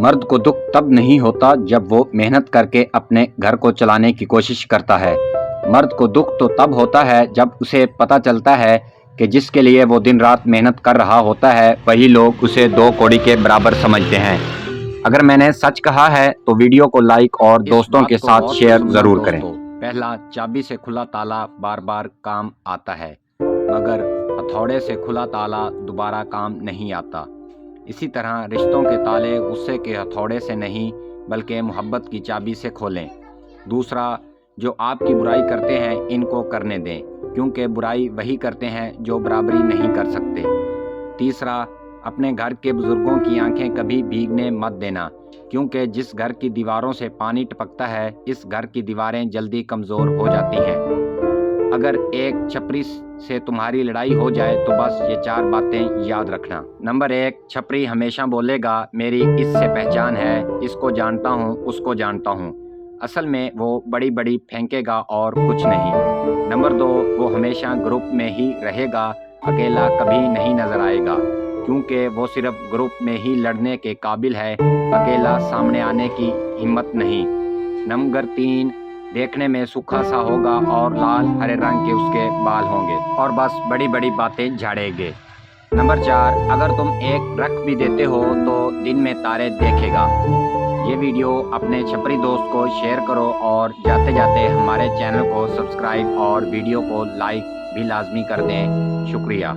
مرد کو دکھ تب نہیں ہوتا جب وہ محنت کر کے اپنے گھر کو چلانے کی کوشش کرتا ہے۔ مرد کو دکھ تو تب ہوتا ہے جب اسے پتہ چلتا ہے کہ جس کے لیے وہ دن رات محنت کر رہا ہوتا ہے وہی لوگ اسے دو کوڑی کے برابر سمجھتے ہیں۔ اگر میں نے سچ کہا ہے تو ویڈیو کو لائک اور دوستوں کے ساتھ شیئر ضرور کریں۔ پہلا، چابی سے کھلا تالا بار بار کام آتا ہے، مگر ہتھوڑے سے کھلا تالا دوبارہ کام نہیں آتا۔ اسی طرح رشتوں کے تالے غصے کے ہتھوڑے سے نہیں بلکہ محبت کی چابی سے کھولیں۔ دوسرا، جو آپ کی برائی کرتے ہیں ان کو کرنے دیں، کیونکہ برائی وہی کرتے ہیں جو برابری نہیں کر سکتے۔ تیسرا، اپنے گھر کے بزرگوں کی آنکھیں کبھی بھیگنے مت دینا، کیونکہ جس گھر کی دیواروں سے پانی ٹپکتا ہے اس گھر کی دیواریں جلدی کمزور ہو جاتی ہیں۔ اگر ایک چھپری سے تمہاری لڑائی ہو جائے تو بس یہ 4 باتیں یاد رکھنا۔ نمبر 1، چھپری ہمیشہ بولے گا میری اس سے پہچان ہے، اس کو جانتا ہوں، اس کو جانتا ہوں۔ اصل میں وہ بڑی بڑی پھینکے گا اور کچھ نہیں۔ نمبر 2، وہ ہمیشہ گروپ میں ہی رہے گا، اکیلا کبھی نہیں نظر آئے گا، کیونکہ وہ صرف گروپ میں ہی لڑنے کے قابل ہے، اکیلا سامنے آنے کی ہمت نہیں۔ نمبر 3، دیکھنے میں سوکھا سا ہوگا اور لال ہرے رنگ کے اس کے بال ہوں گے اور بس بڑی بڑی باتیں جھاڑے گے۔ نمبر 4، اگر تم ایک رکھ بھی دیتے ہو تو دن میں تارے دیکھے گا۔ یہ ویڈیو اپنے چھپری دوست کو شیئر کرو اور جاتے جاتے ہمارے چینل کو سبسکرائب اور ویڈیو کو لائک بھی لازمی کر دیں۔ شکریہ۔